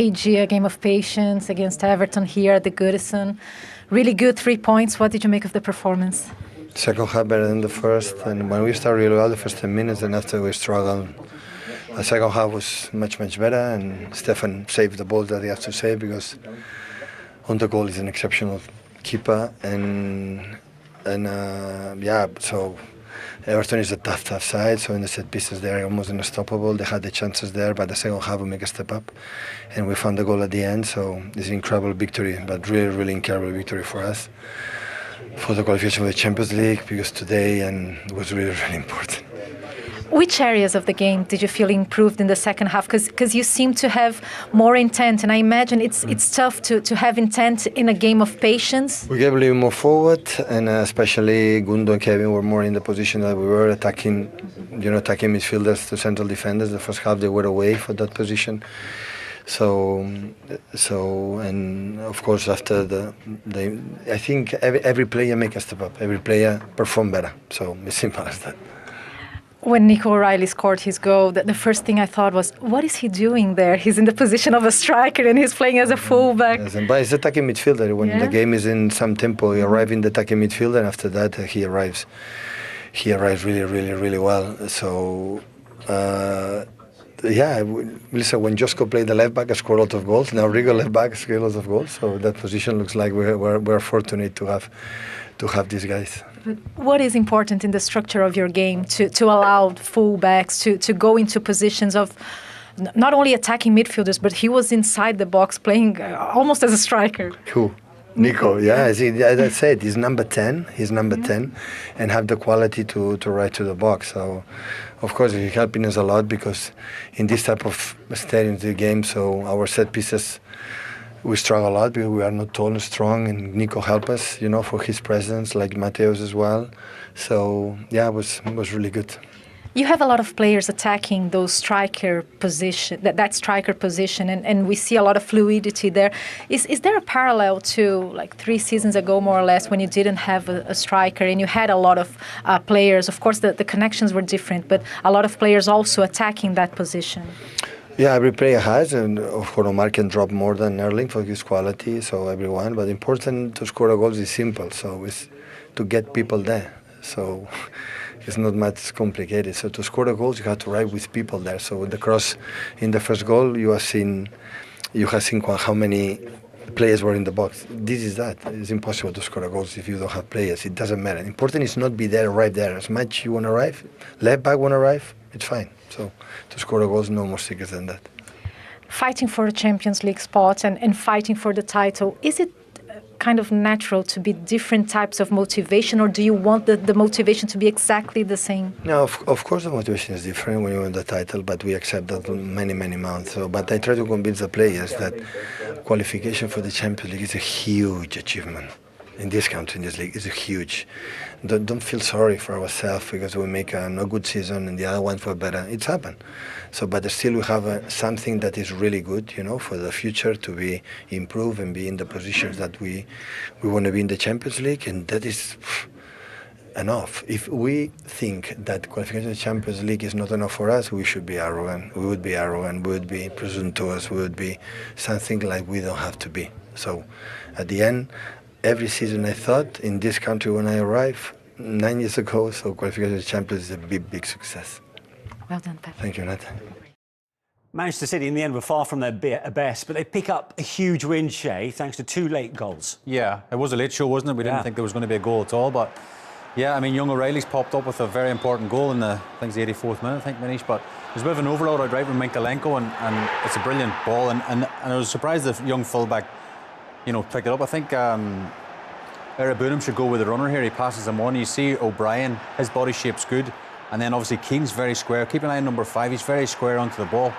AG, a game of patience against Everton here at the Goodison. Really good 3 points. What did you make of the performance? Second half better than the first, and when we started really well, the first 10 minutes, and after we struggled, the second half was much better, and Stefan saved the balls that he has to save because on the goal is an exceptional keeper, so Everton is a tough side, so in the set pieces they're almost unstoppable. They had the chances there, but the second half we make a step up, and we found the goal at the end, so it's an incredible victory, but really incredible victory for us, for the qualification for the Champions League, because today and it was really important. Which areas of the game did you feel improved in the second half? Because you seem to have more intent, and I imagine it's tough to have intent in a game of patience. We gave a little more forward, and especially Gundo and Kevin were more in the position that we were attacking midfielders to central defenders. The first half they were away for that position. So and of course after I think every player make a step up. Every player perform better. So it's simple as that. When Nico O'Reilly scored his goal, the first thing I thought was, what is he doing there? He's in the position of a striker and he's playing as a fullback. Yes, but he's attacking midfielder. When the game is in some tempo, he arrives in the attacking midfielder, and after that he arrives really well. So listen, when Josko played the left back, I scored a lot of goals. Now Rigo left back scored a lot of goals. So that position looks like we're fortunate to have these guys. But what is important in the structure of your game to allow fullbacks to go into positions of not only attacking midfielders, but he was inside the box playing almost as a striker? Who? Nico, yeah. As I said, he's number 10. He's number 10 and have the quality to ride to the box. So, of course, he's helping us a lot because in this type of stadium, the game, so our set pieces, we struggle a lot because we are not tall and strong, and Nico helped us, for his presence, like Mateos as well. So, yeah, it was really good. You have a lot of players attacking those striker position, that striker position, and we see a lot of fluidity there. Is there a parallel to like 3 seasons ago, more or less, when you didn't have a striker and you had a lot of players? Of course, the connections were different, but a lot of players also attacking that position. Yeah, every player has, and of course Omar can drop more than Erling for his quality, so everyone. But important to score a goal is simple, so it's to get people there. So it's not much complicated. So to score a goal, you have to ride with people there. So with the cross in the first goal, you have seen how many players were in the box. This is that. It's impossible to score a goal if you don't have players. It doesn't matter. Important is not be there, arrive there. As much you want to arrive, left back want to arrive, it's fine. So to score a goal is no more secret than that. Fighting for a Champions League spot and fighting for the title, is it kind of natural to be different types of motivation, or do you want the motivation to be exactly the same? No, of course the motivation is different when you win the title, but we accept that many months. So, but I try to convince the players that qualification for the Champions League is a huge achievement. In this country, in this league, is huge. Don't feel sorry for ourselves because we make a no good season and the other one for better. It's happened. So, but still we have something that is really good, for the future to be improved and be in the positions that we want to be in the Champions League, and that is enough. If we think that qualification to the Champions League is not enough for us, we should be arrogant. We would be arrogant. We would be presumptuous. We would be something like we don't have to be. So, at the end, every season I thought in this country when I arrived 9 years ago, so qualification to the Champions is a big success. Well done, Pep. Thank you, Nat. Manchester City in the end were far from their best, but they pick up a huge win, Shay, thanks to 2 late goals. Yeah, it was a late show, wasn't it? We didn't think there was going to be a goal at all, but yeah, I mean, young O'Reilly's popped up with a very important goal in the 84th minute, I think, Manish, but there's a bit of an overload out right with Minkalenko, and it's a brilliant ball, and I was surprised the young fullback, picked it up. I think Erabunum should go with the runner here. He passes him on. You see O'Brien, his body shape's good. And then obviously Keane's very square. Keep an eye on number 5. He's very square onto the ball.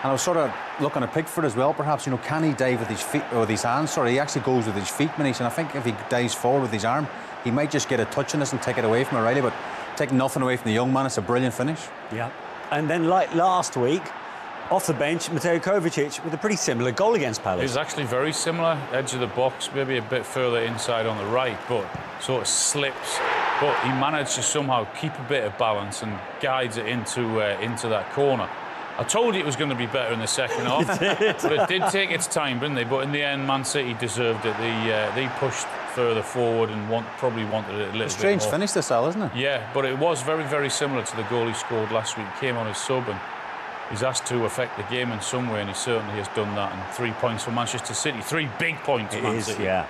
And I was sort of looking at Pickford as well, perhaps. Can he dive with his feet, or with his hands? Sorry, he actually goes with his feet, Manish. And I think if he dives forward with his arm, he might just get a touch on this and take it away from O'Reilly. But taking nothing away from the young man, it's a brilliant finish. Yeah. And then like last week, off the bench, Mateo Kovacic with a pretty similar goal against Palace. It was actually very similar, edge of the box, maybe a bit further inside on the right, but sort of slips. But he managed to somehow keep a bit of balance and guides it into that corner. I told you it was going to be better in the second half. But it did take its time, didn't they? But in the end, Man City deserved it. They pushed further forward and probably wanted it a little bit more. Strange finish this, Al, isn't it? Yeah, but it was very, very similar to the goal he scored last week. He came on as sub and he's asked to affect the game in some way, and he certainly has done that. And 3 points for Manchester City. 3 big points for Man City. Yeah.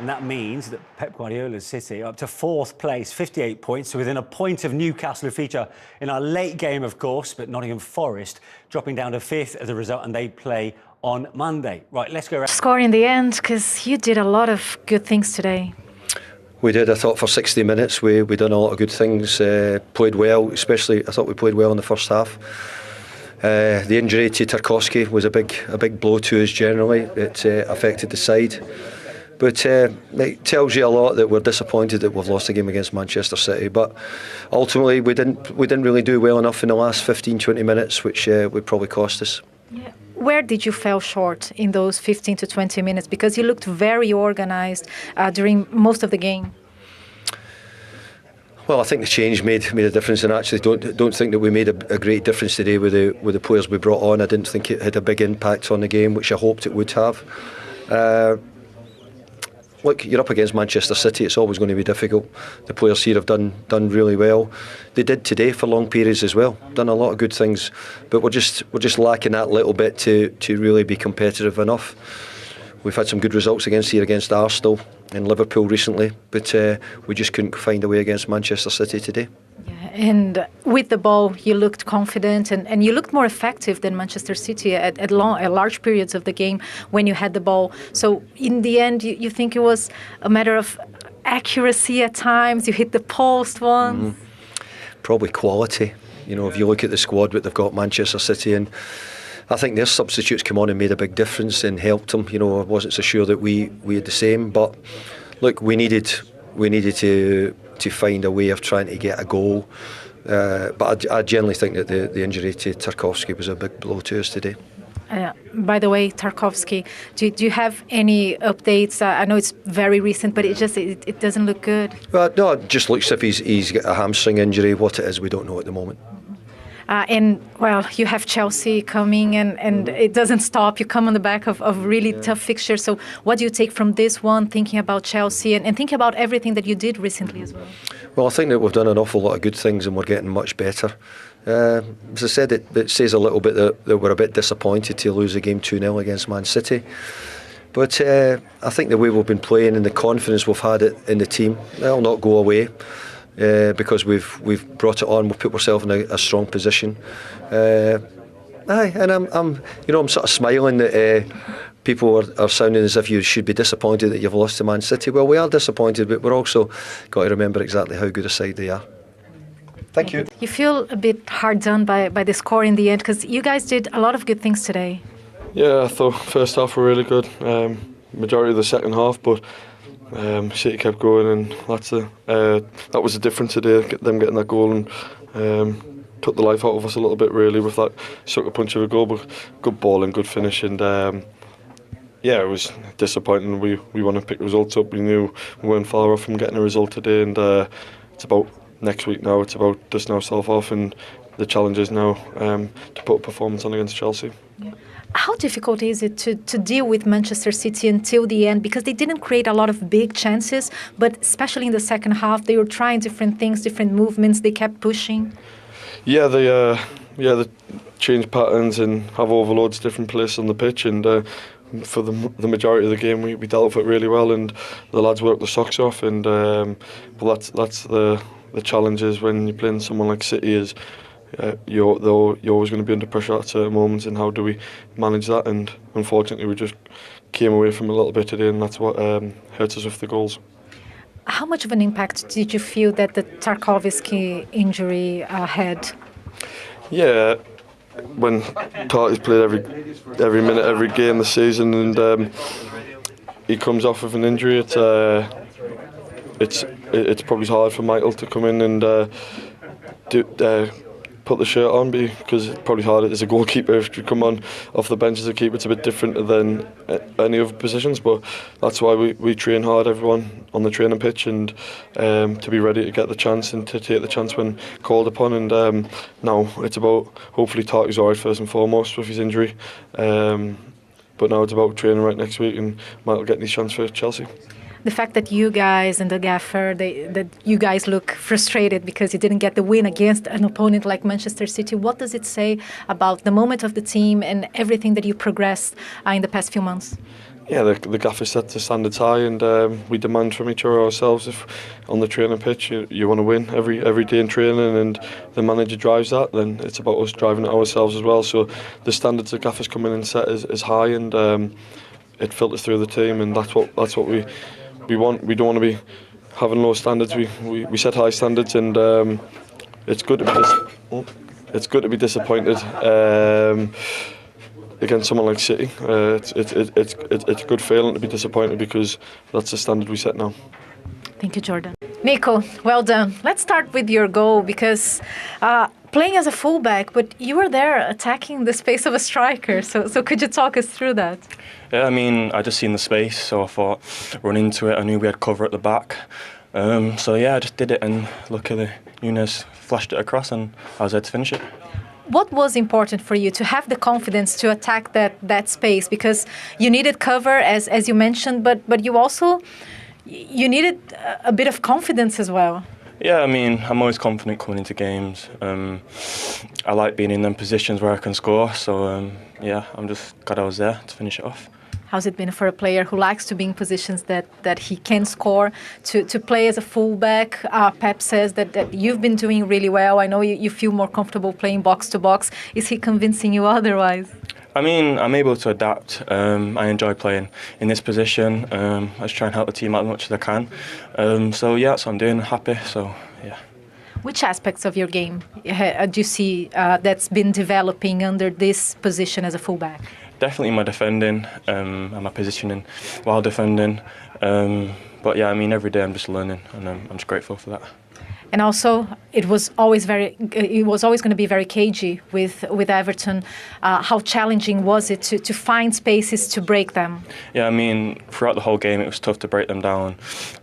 And that means that Pep Guardiola's City are up to 4th place, 58 points, so within a point of Newcastle, who feature in our late game, of course, but Nottingham Forest dropping down to 5th as a result, and they play on Monday. Right, let's go around. Score in the end, because you did a lot of good things today. We did. I thought for 60 minutes we done a lot of good things, played well, especially I thought we played well in the first half. The injury to Tarkowski was a big blow to us generally. It affected the side. But it tells you a lot that we're disappointed that we've lost the game against Manchester City. But ultimately, we didn't really do well enough in the last 15-20 minutes, which would probably cost us. Yeah. Where did you fall short in those 15 to 20 minutes? Because you looked very organised during most of the game. Well, I think the change made a difference, and actually don't think that we made a great difference today with the players we brought on. I didn't think it had a big impact on the game, which I hoped it would have. Look, you're up against Manchester City. It's always going to be difficult. The players here have done really well. They did today for long periods as well. Done a lot of good things, but we're just lacking that little bit to really be competitive enough. We've had some good results against Arsenal and Liverpool recently, but we just couldn't find a way against Manchester City today. Yeah, and with the ball, you looked confident and you looked more effective than Manchester City at large periods of the game when you had the ball. So in the end, you think it was a matter of accuracy at times? You hit the post once? Probably quality. You know, if you look at the squad that they've got, Manchester City, and I think their substitutes come on and made a big difference and helped them. You know, I wasn't so sure that we had the same, but look, we needed to find a way of trying to get a goal. But I generally think that the injury to Tarkowski was a big blow to us today. By the way, Tarkowski, do you have any updates? I know it's very recent, but it doesn't look good. Well, no, it just looks as if he's got a hamstring injury. What it is, we don't know at the moment. And, well, you have Chelsea coming and it doesn't stop. You come on the back of really tough fixtures. So what do you take from this one, thinking about Chelsea and thinking about everything that you did recently as well? Well, I think that we've done an awful lot of good things and we're getting much better. As I said, it says a little bit that we're a bit disappointed to lose the game 2-0 against Man City. But I think the way we've been playing and the confidence we've had in the team, that'll not go away. Because we've brought it on, we've put ourselves in a strong position. And I'm sort of smiling that people are sounding as if you should be disappointed that you've lost to Man City. Well, we are disappointed, but we're also got to remember exactly how good a side they are. Thank you. You feel a bit hard done by the score in the end, because you guys did a lot of good things today. Yeah, I thought first half were really good. Majority of the second half, but City kept going, and that was the difference today. Them getting that goal and took the life out of us a little bit, really, with that sucker punch of a goal. But good ball and good finish, and yeah, it was disappointing. We want to pick results up. We knew we weren't far off from getting a result today, and it's about next week now. It's about dusting ourselves off, and the challenge is now to put a performance on against Chelsea. Yeah. How difficult is it to deal with Manchester City until the end? Because they didn't create a lot of big chances, but especially in the second half, they were trying different things, different movements. They kept pushing. Yeah, they change patterns and have overloads different places on the pitch. And for the majority of the game, we dealt with it really well, and the lads worked the socks off. And but that's the challenges when you're playing someone like City is. You're always going to be under pressure at certain moments, and how do we manage that? And unfortunately, we just came away from a little bit today, and that's what hurt us with the goals. How much of an impact did you feel that the Tarkowski injury had? Yeah, when Tarky's played every minute, every game this season, and he comes off with an injury, it's probably hard for Michael to come in and put the shirt on because it's probably harder as a goalkeeper if you come on off the bench as a keeper. It's a bit different than any other positions, but that's why we train hard, everyone on the training pitch, and to be ready to get the chance and to take the chance when called upon. And now it's about hopefully Tarky's alright first and foremost with his injury, but now it's about training right next week and might get these chance for Chelsea. The fact that you guys and the gaffer, that you guys look frustrated because you didn't get the win against an opponent like Manchester City, what does it say about the moment of the team and everything that you progressed in the past few months? Yeah, the gaffer set the standards high, and we demand from each other ourselves. If on the training pitch you want to win every day in training, and the manager drives that, then it's about us driving it ourselves as well. So the standards the gaffer's coming in set is high, and it filters through the team, and that's what we want. We don't want to be having low standards. We set high standards, and it's good to be disappointed against someone like City. It's a good feeling to be disappointed because that's the standard we set now. Thank you, Jordan. Nico, well done. Let's start with your goal because playing as a fullback, but you were there attacking the space of a striker. So could you talk us through that? Yeah, I mean, I just seen the space, so I thought run into it. I knew we had cover at the back. So yeah, I just did it, and luckily Nunes flashed it across, and I was there to finish it. What was important for you to have the confidence to attack that space? Because you needed cover, as you mentioned, but you also you needed a bit of confidence as well. Yeah, I mean, I'm always confident coming into games. I like being in them positions where I can score. So yeah, I'm just glad I was there to finish it off. How's it been for a player who likes to be in positions that he can score, to play as a fullback? Pep says that you've been doing really well. I know you feel more comfortable playing box to box. Is he convincing you otherwise? I mean, I'm able to adapt. I enjoy playing in this position. I just try and help the team out as much as I can. So yeah, that's what I'm doing. Happy. So yeah. Which aspects of your game do you see that's been developing under this position as a fullback? Definitely my defending and my positioning while defending. But yeah, I mean, every day I'm just learning, and I'm just grateful for that. And also, it was always going to be very cagey with Everton. How challenging was it to find spaces to break them? Yeah, I mean, throughout the whole game, it was tough to break them down.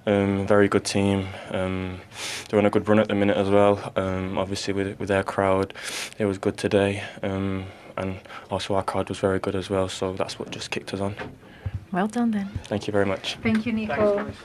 Very good team. They're on a good run at the minute as well. Obviously, with their crowd, it was good today. And also our crowd was very good as well. So that's what just kicked us on. Well done then. Thank you very much. Thank you, Nico. Thanks.